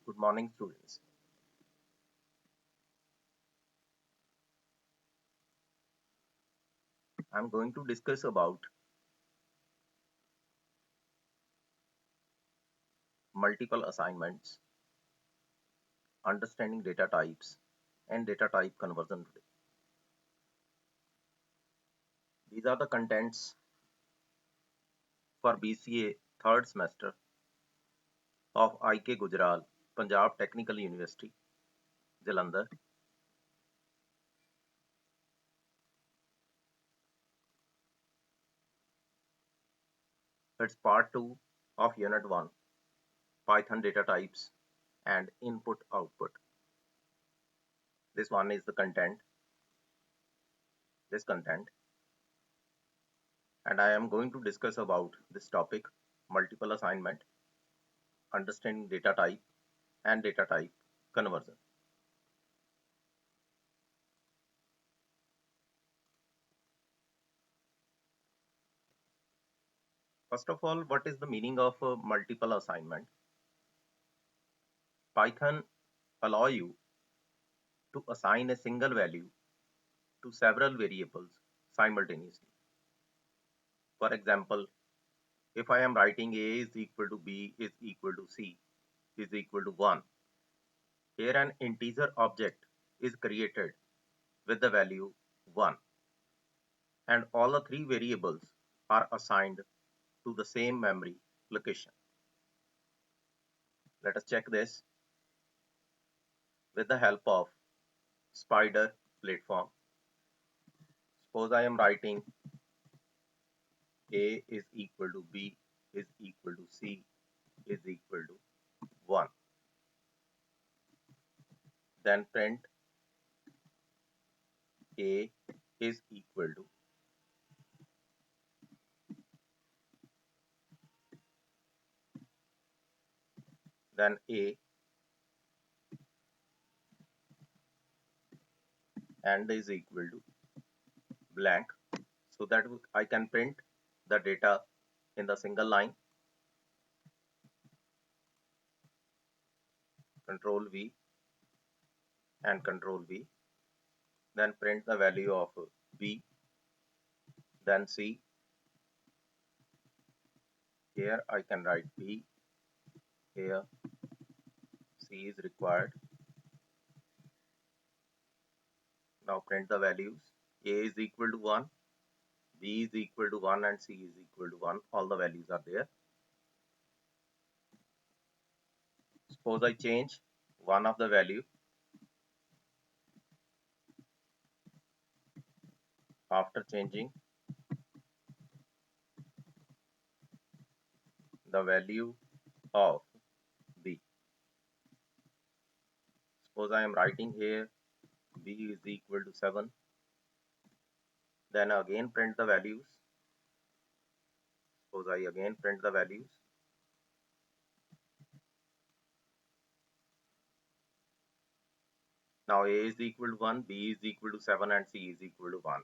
Good morning, students. I'm going to discuss about multiple assignments, understanding data types, and data type conversion today. These are the contents for BCA third semester of IK Gujral, Punjab Technical University, Jalandhar. It's part 2 of Unit 1, Python data types and input output. This one is the content, and I am going to discuss about this topic, multiple assignment, understanding data type and data type conversion. First of all, what is the meaning of a multiple assignment? Python allow you to assign a single value to several variables simultaneously. For example, if I am writing A is equal to B is equal to C is equal to 1, here an integer object is created with the value 1, and all the three variables are assigned to the same memory location. Let us check this with the help of Spider platform. Suppose I am writing A is equal to B is equal to C is equal to 1. Then print A is equal to then A and is equal to blank, so that I can print the data in the single line. Control V and Control V. Then print the value of B, then C. Here I can write B, here C is required. Now print the values. A is equal to 1, B is equal to 1 and C is equal to 1. All the values are there. Suppose I change one of the value. After changing the value of B, suppose I am writing here B is equal to 7, then again print the values. Suppose I again print the values. Now A is equal to 1, B is equal to 7 and C is equal to 1.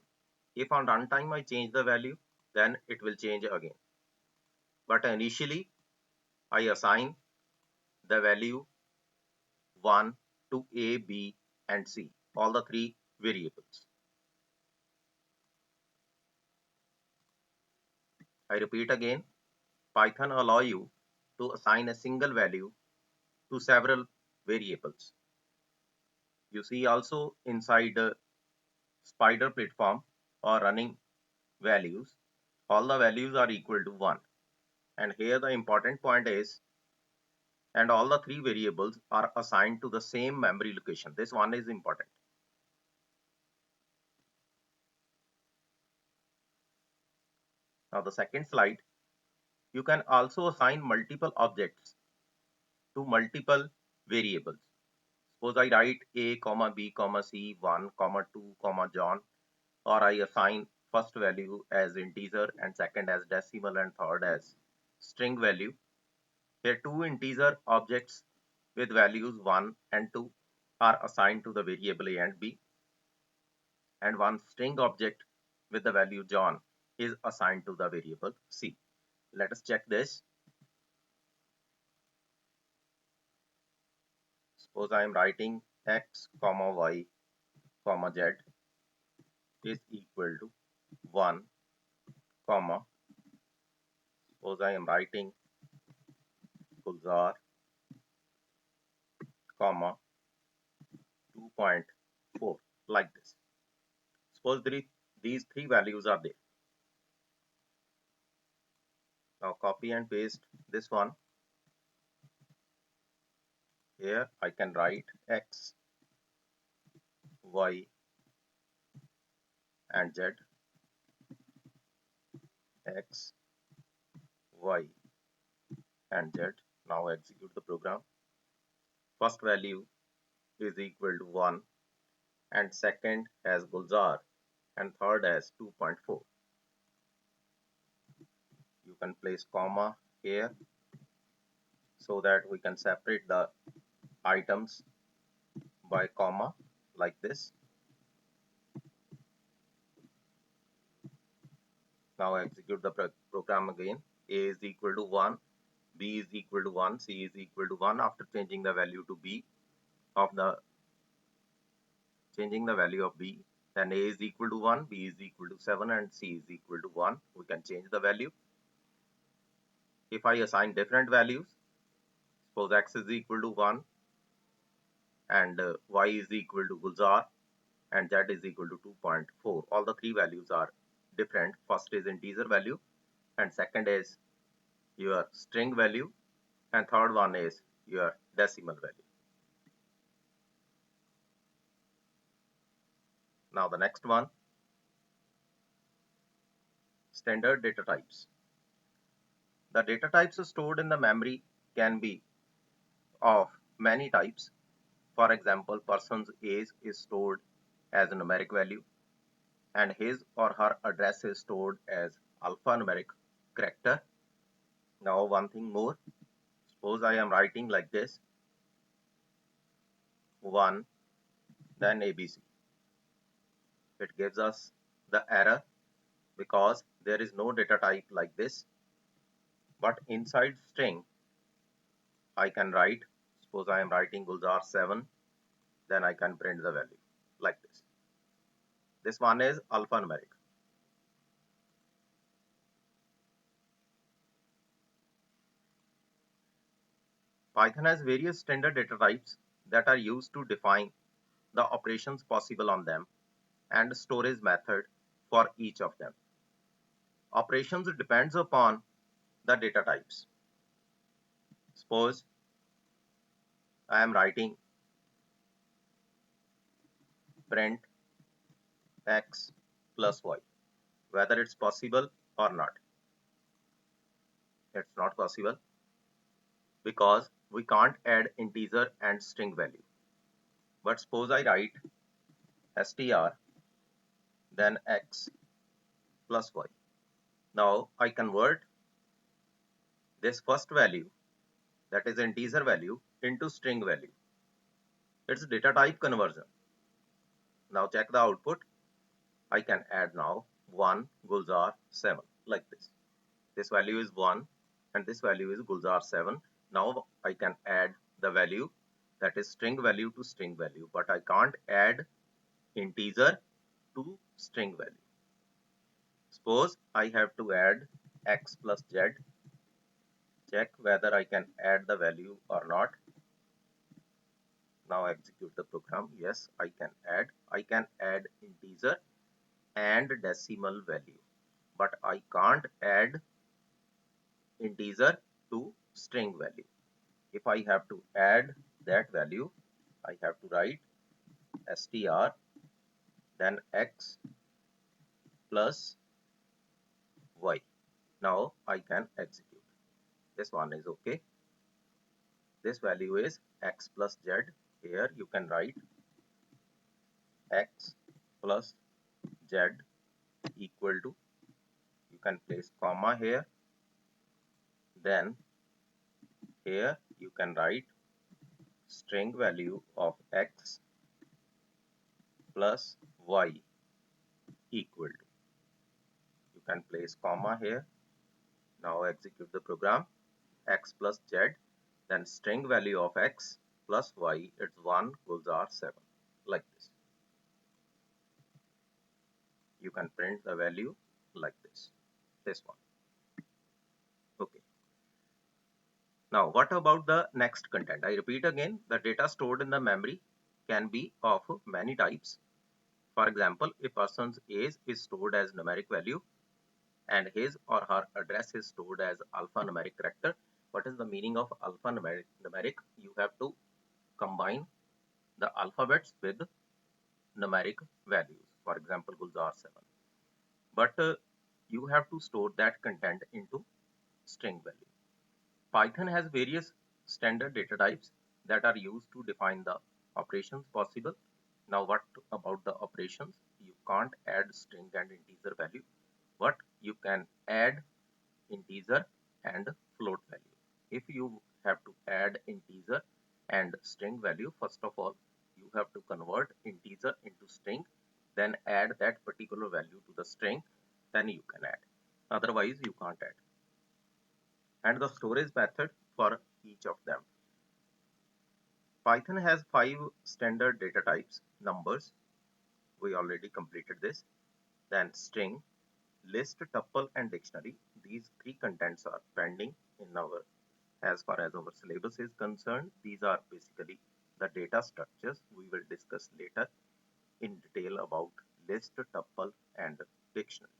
If on runtime I change the value, then it will change again. But initially I assign the value 1 to A, B and C, all the three variables. I repeat again, Python allow you to assign a single value to several variables. You see also inside the Spider platform or running values, all the values are equal to 1. And here the important point is, and all the three variables are assigned to the same memory location. This one is important. Now the second slide, you can also assign multiple objects to multiple variables. Suppose I write A, B, C, 1, 2, John, or I assign first value as integer and second as decimal and third as string value. Here two integer objects with values 1 and 2 are assigned to the variable A and B, and one string object with the value John is assigned to the variable C. Let us check this. Suppose I am writing x comma y comma z is equal to 1 comma, suppose I am writing Gulzar comma 2.4 like this. Suppose these three values are there. Now copy and paste this one. Here I can write x, y and z, x, y and z. Now execute the program. First value is equal to 1 and second as Gulzar and third as 2.4. You can place comma here so that we can separate the items by comma like this. Now execute the program again. A is equal to 1, B is equal to 1, C is equal to 1. After changing the value to B of the B, then A is equal to 1, B is equal to 7 and C is equal to 1. We can change the value. If I assign different values, suppose x is equal to 1 and y is equal to Gulzar and z is equal to 2.4. All the three values are different. First is integer value and second is your string value and third one is your decimal value. Now the next one, standard data types. The data types stored in the memory can be of many types. For example, person's age is stored as a numeric value and his or her address is stored as alphanumeric character. Now one thing more, suppose I am writing like this, 1 then ABC. It gives us the error because there is no data type like this, but inside string I can write, suppose I am writing Gulzar 7, then I can print the value like this. This one is alphanumeric. Python has various standard data types that are used to define the operations possible on them and storage method for each of them. Operations depends upon the data types. Suppose I am writing print x plus y, whether it's possible or not. It's not possible because we can't add integer and string value. But suppose I write str then x plus y. Now I convert this first value, that is integer value, into string value. It's data type conversion. Now check the output. I can add now 1 Gulzar 7 like this. This value is 1 and this value is Gulzar 7. Now I can add the value, that is string value to string value, but I can't add integer to string value. Suppose I have to add x plus z. Check whether I can add the value or not. Now execute the program. Yes, I can add. I can add integer and decimal value, but I can't add integer to string value. If I have to add that value, I have to write str then x plus y. Now I can execute. This one is okay. This value is x plus z. Here you can write x plus z equal to, you can place comma here, then here you can write string value of x plus y equal to, you can place comma here. Now execute the program, x plus z, then string value of x plus y, it's 1 gulzar 7, like this. You can print the value like this one. Okay. Now, what about the next content? I repeat again, the data stored in the memory can be of many types. For example, a person's age is stored as numeric value and his or her address is stored as alphanumeric character. What is the meaning of alphanumeric? You have to combine the alphabets with numeric values. For example, Gulzar 7. But you have to store that content into string value. Python has various standard data types that are used to define the operations possible. Now, what about the operations? You can't add string and integer value, but you can add integer and float value. If you have to add integer and string value, first of all, you have to convert integer into string, then add that particular value to the string, then you can add. Otherwise, you can't add. And the storage method for each of them. Python has 5 standard data types. Numbers, we already completed this. Then string, list, tuple, and dictionary. These 3 contents are pending in our, as far as our syllabus is concerned. These are basically the data structures. We will discuss later in detail about list, tuple, and dictionary.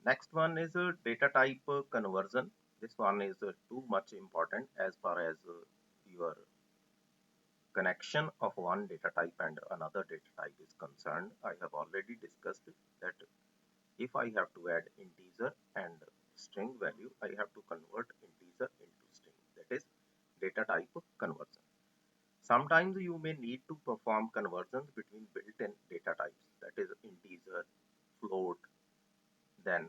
Next one is a data type conversion. This one is too much important as far as your connection of one data type and another data type is concerned. I have already discussed that if I have to add integer and string value, I have to convert integer into string. That is data type conversion. Sometimes you may need to perform conversions between built-in data types, that is integer, float, then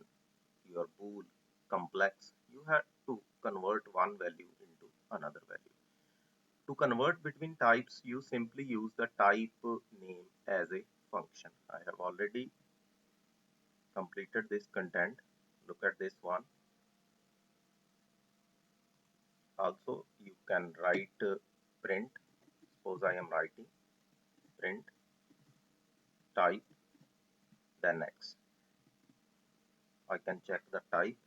your bool, complex. You have to convert one value into another value. To convert between types, you simply use the type name as a function. I have already completed this content. Look at this one. Also, you can write print. Suppose I am writing print type, then X. I can check the type.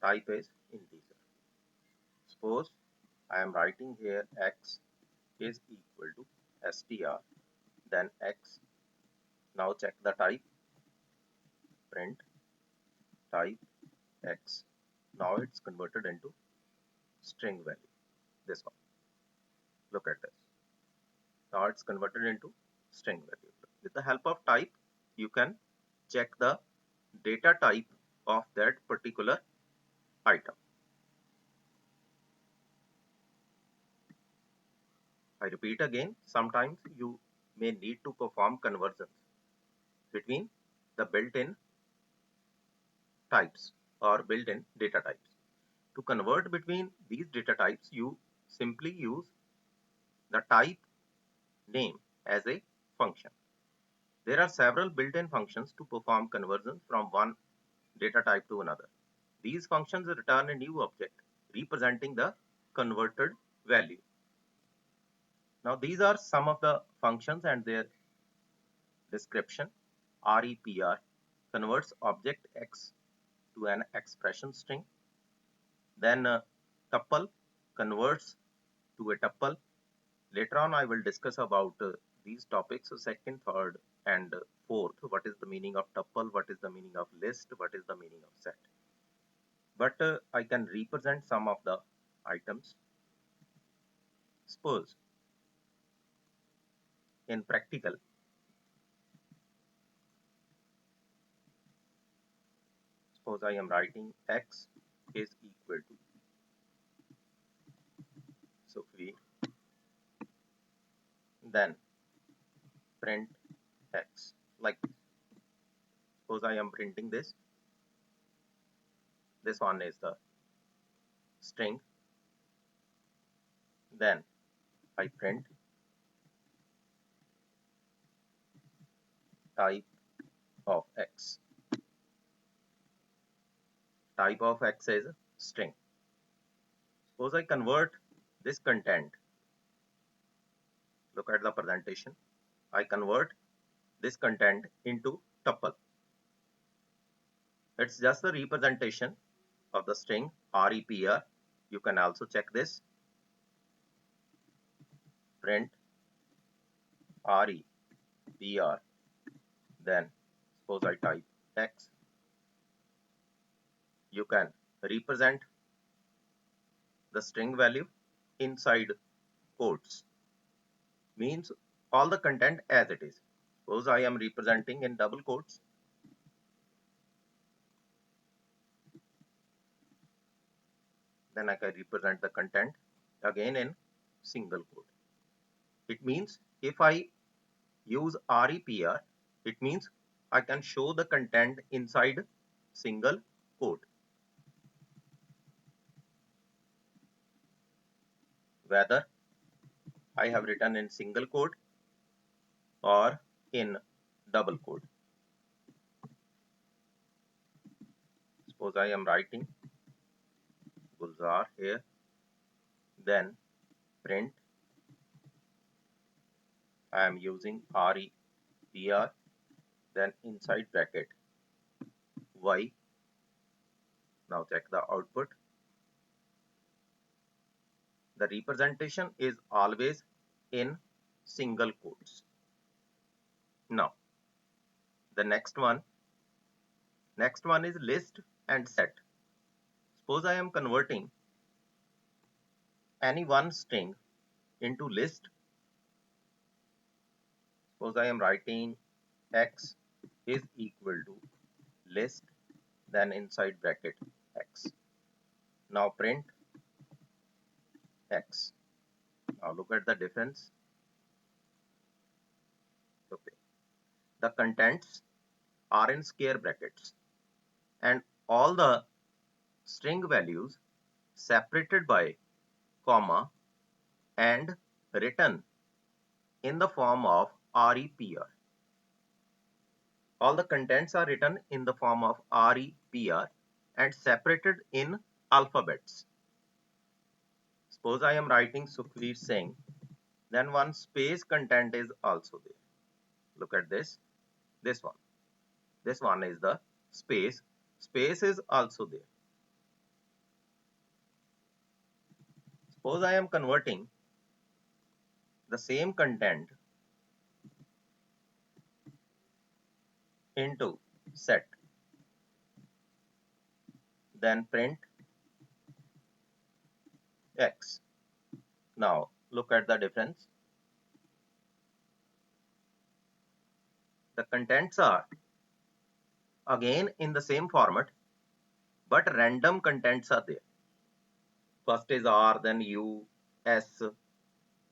Type is integer. Suppose I am writing here X is equal to str, then X. Now check the type. Print type X. Now it's converted into string value. This one. Look at this. Now it's converted into string value. With the help of type, you can check the data type of that particular item. I repeat again, sometimes you may need to perform conversions between the built-in types or built-in data types. To convert between these data types, you simply use the type name as a function. There are several built-in functions to perform conversions from one data type to another. These functions return a new object representing the converted value. Now these are some of the functions and their description. REPR converts object X to an expression string. Then tuple converts to a tuple. Later on I will discuss about these topics, second, third, and fourth. What is the meaning of tuple? What is the meaning of list? What is the meaning of set? But I can represent some of the items. Suppose in practical, suppose I am writing X is equal to Sukhveer, then print X like this. Suppose I am printing this. This one is the string. Then I print type of X. Type of X is string. Suppose I convert this content. Look at the presentation. I convert this content into tuple. It's just the representation of the string REPR. You can also check this. Print REPR. Then suppose I type X. You can represent the string value inside quotes. Means all the content as it is. Suppose I am representing in double quotes. Then I can represent the content again in single quote. It means if I use REPR, it means I can show the content inside single quote. Whether I have written in single quote or in double quote. Suppose I am writing Gulzar here, then print. I am using REPR, then inside bracket Y. Now check the output. The representation is always in single quotes. Now the next one is list and set. Suppose I am converting any one string into list. Suppose I am writing X is equal to list, then inside bracket X. Now print X. Now look at the difference. Okay. The contents are in square brackets and all the string values separated by comma and written in the form of REPR. All the contents are written in the form of REPR and separated in alphabets. Suppose I am writing Sukhveer Singh, then one space content is also there. Look at this. This one. This one is the space. Space is also there. Suppose I am converting the same content into set. Then print X. Now look at the difference. The contents are again in the same format, but random contents are there. First is R, then U, S.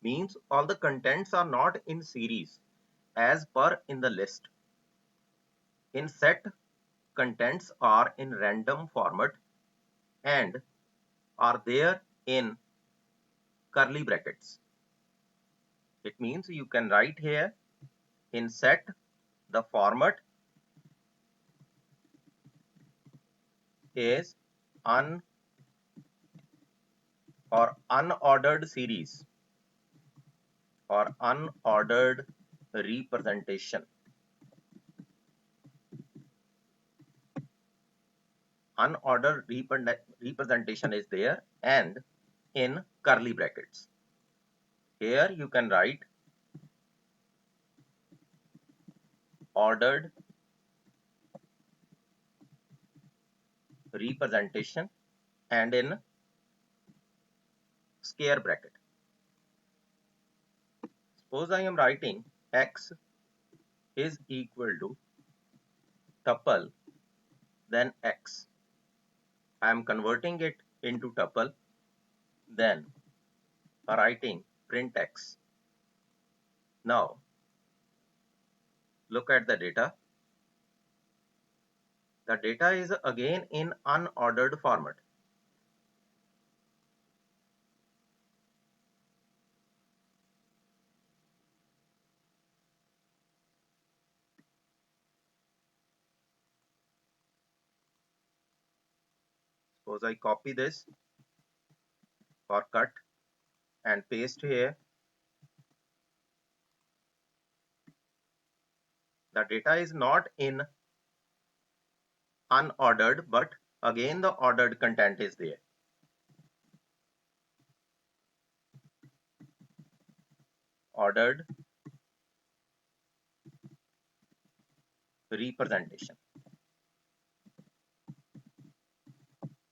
Means all the contents are not in series as per in the list. In set, contents are in random format and are there in curly brackets. It means you can write here in set the format is unordered series or unordered representation. Unordered representation is there and in curly brackets. Here you can write ordered representation and in square bracket. Suppose I am writing X is equal to tuple, then X. I am converting it into tuple, then writing print X. Now look at the data. The data is again in unordered format. Suppose I copy this or cut and paste here. The data is not in unordered, but again the ordered content is there. Ordered representation.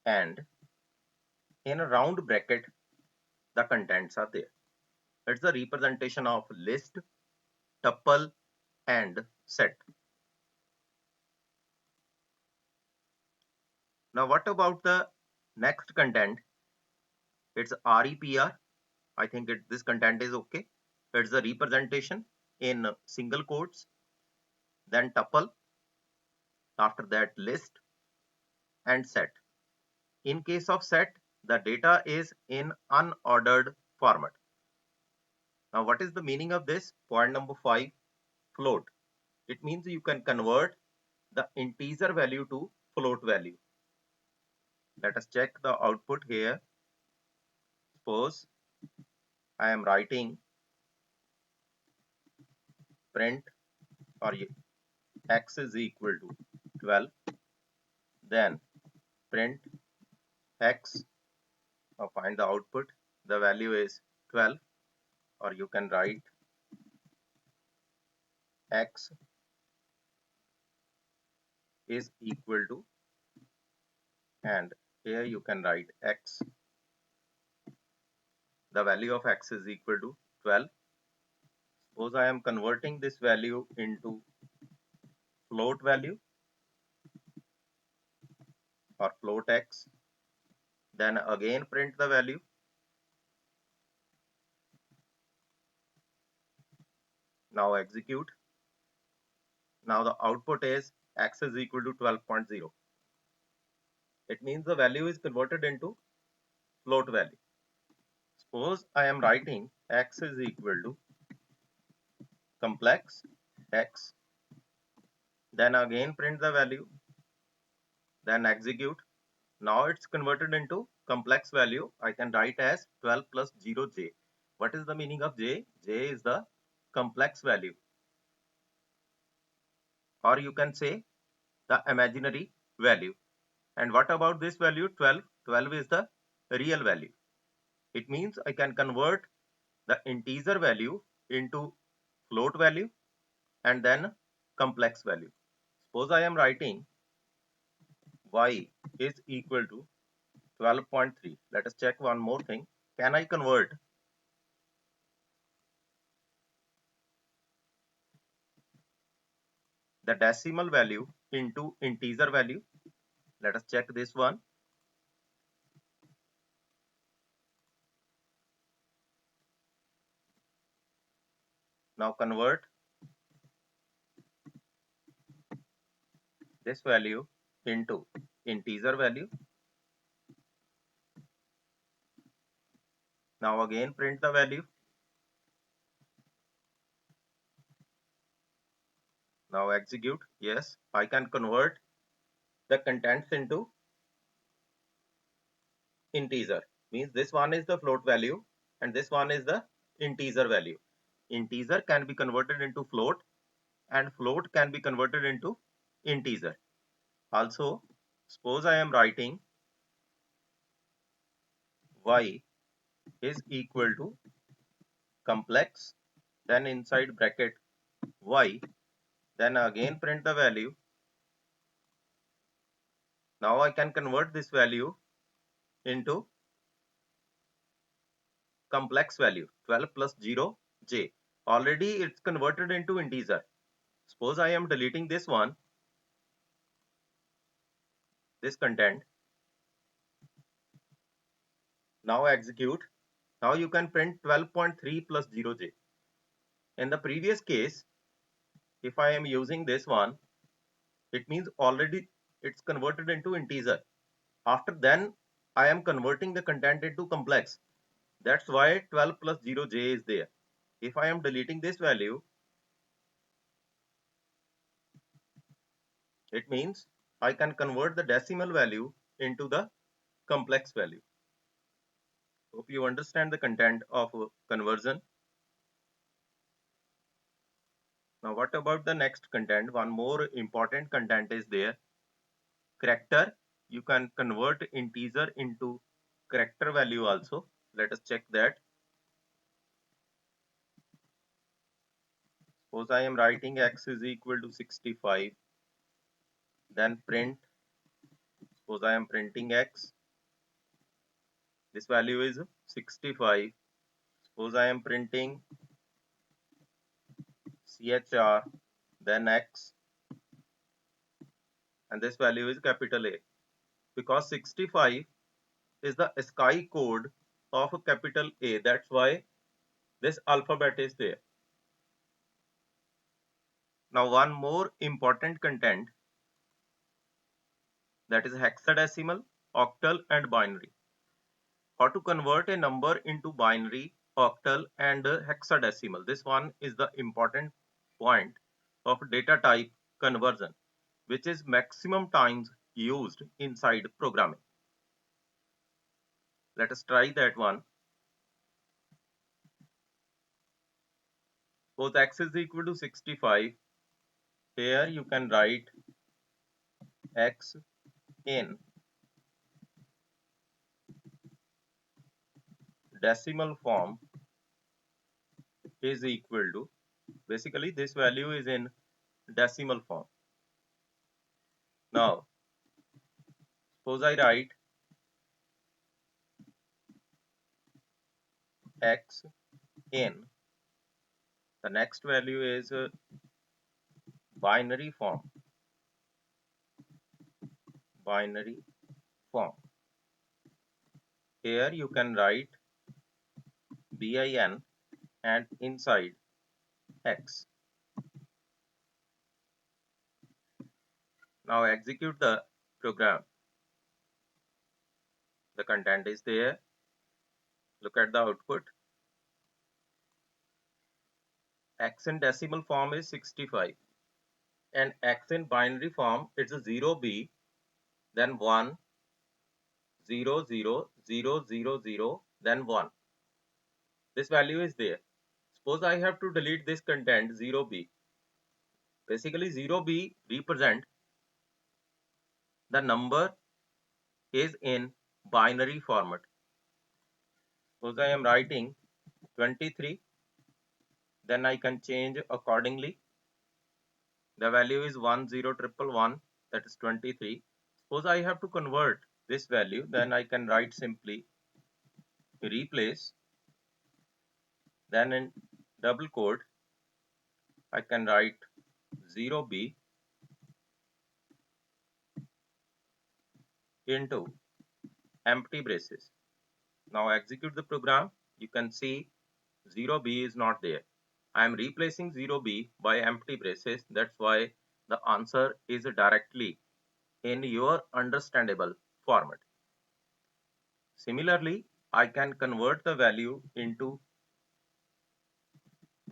And in a round bracket, the contents are there. It's the representation of list, tuple, and set. Now, what about the next content? It's REPR. I think this content is okay. It's the representation in single quotes, then tuple, after that list, and set. In case of set, the data is in unordered format. Now, what is the meaning of this? Point number 5, float. It means you can convert the integer value to float value. Let us check the output here. Suppose I am writing print or x is equal to 12, then print x, or find the output, the value is 12, or you can write x is equal to, and here you can write x, the value of x is equal to 12. Suppose I am converting this value into float value or float x, then again print the value. Now execute. Now the output is x is equal to 12.0. It means the value is converted into float value. Suppose I am writing x is equal to complex x, then again print the value, then execute. Now it's converted into complex value. I can write as 12 plus 0j. What is the meaning of j? J is the complex value, or you can say the imaginary value. And what about this value 12? 12 is the real value. It means I can convert the integer value into float value and then complex value. Suppose I am writing y is equal to 12.3. Let us check one more thing. Can I convert the decimal value into integer value? Let us check this one. Now convert this value into integer value. Now again print the value. Now execute. Yes, I can convert the contents into integer. Means this one is the float value and this one is the integer value. Integer can be converted into float and float can be converted into integer. Also, suppose I am writing y is equal to complex, then inside bracket y, then again print the value. Now I can convert this value into complex value 12 plus 0 j. Already it's converted into integer. Suppose I am deleting this one, this content. Now execute. Now you can print 12.3 plus 0j. In the previous case, if I am using this one, it means already it's converted into integer. After then, I am converting the content into complex. That's why 12 plus 0j is there. If I am deleting this value, it means I can convert the decimal value into the complex value. Hope you understand the content of conversion. Now, what about the next content? One more important content is there. Character. You can convert integer into character value also. Let us check that. Suppose I am writing x is equal to 65. Then print. Suppose I am printing x. This value is 65. Suppose I am printing chr, then x, and this value is capital A. Because 65 is the ASCII code of a capital A. That's why this alphabet is there. Now, one more important content, that is hexadecimal, octal, and binary. How to convert a number into binary, octal, and hexadecimal. This one is the important point of data type conversion, which is maximum times used inside programming. Let us try that one. Suppose x is equal to 65. Here you can write x in decimal form is equal to, basically this value is in decimal form. Now, suppose I write x in, the next value is binary form. Binary form. Here you can write bin and inside x. Now execute the program. The content is there. Look at the output. X in decimal form is 65 and x in binary form it's a 0b, then 1, 0, 0, 0, 0, 0, then 1. This value is there. Suppose I have to delete this content 0b. Basically 0b represent the number is in binary format. Suppose I am writing 23, then I can change accordingly. The value is 10111, that is 23. Suppose I have to convert this value, then I can write simply replace, then in double quote I can write 0b into empty braces. Now execute the program. You can see 0b is not there. I am replacing 0b by empty braces. That's why the answer is directly in your understandable format. Similarly, I can convert the value into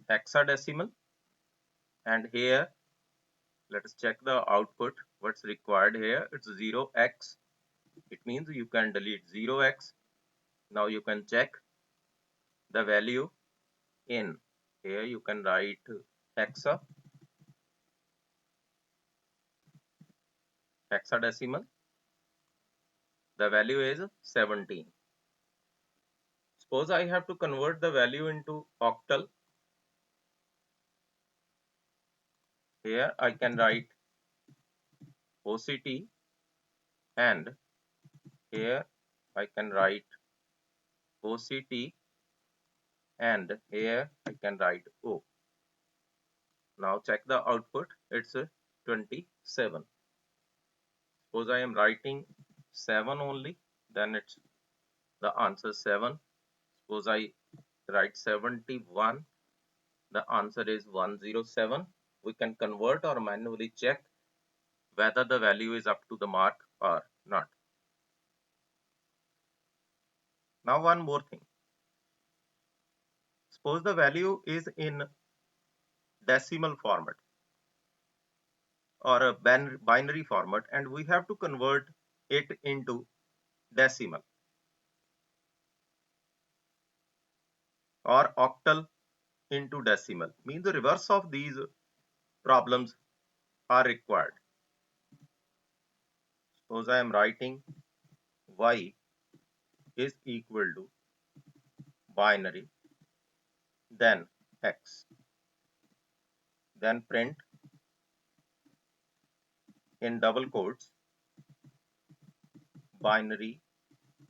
hexadecimal, and here let us check the output. What's required here? It's 0x. It means you can delete 0x. Now you can check the value in. Here you can write hexadecimal. The value is 17. Suppose I have to convert the value into octal. Here I can write OCT, and here I can write OCT, and here I can write O. Now check the output. It's 27. Suppose I am writing 7 only, then it's the answer 7. Suppose I write 71, the answer is 107. We can convert or manually check whether the value is up to the mark or not. Now one more thing. Suppose the value is in decimal format or a binary format, and we have to convert it into decimal. or octal into decimal. Means the reverse of these problems are required. Suppose I am writing y is equal to binary, then x, then print in double quotes binary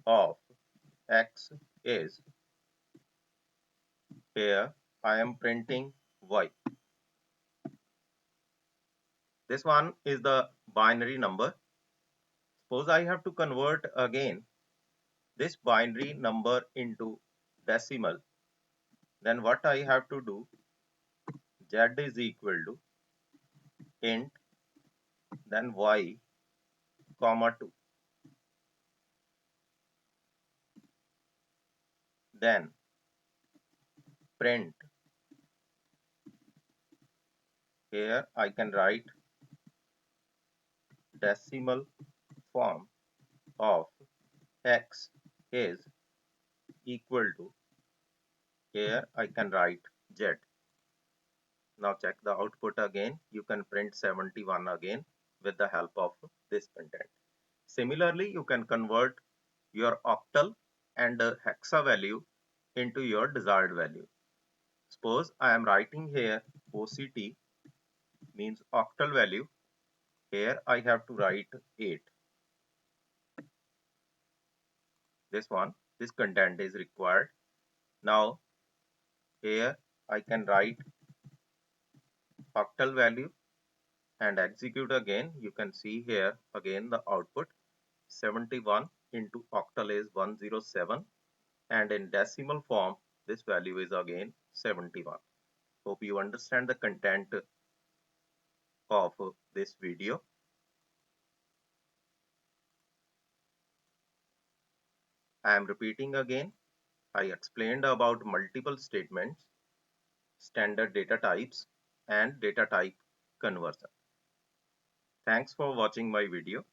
of x is, here I am printing y. This one is the binary number. Suppose I have to convert again this binary number into decimal, then what I have to do, z is equal to int, then y comma 2, then print, here I can write decimal form of x is equal to, here I can write z. Now check the output again. You can print 71 again with the help of this content. Similarly, you can convert your octal and hexa value into your desired value. Suppose I am writing here OCT means octal value. Here I have to write 8. This content is required. Now here I can write octal value and execute again. You can see here again the output 71 into octal is 107, and in decimal form this value is again 71. Hope you understand the content of this video. I am repeating again. I explained about multiple statements, standard data types, and data type conversion. Thanks for watching my video.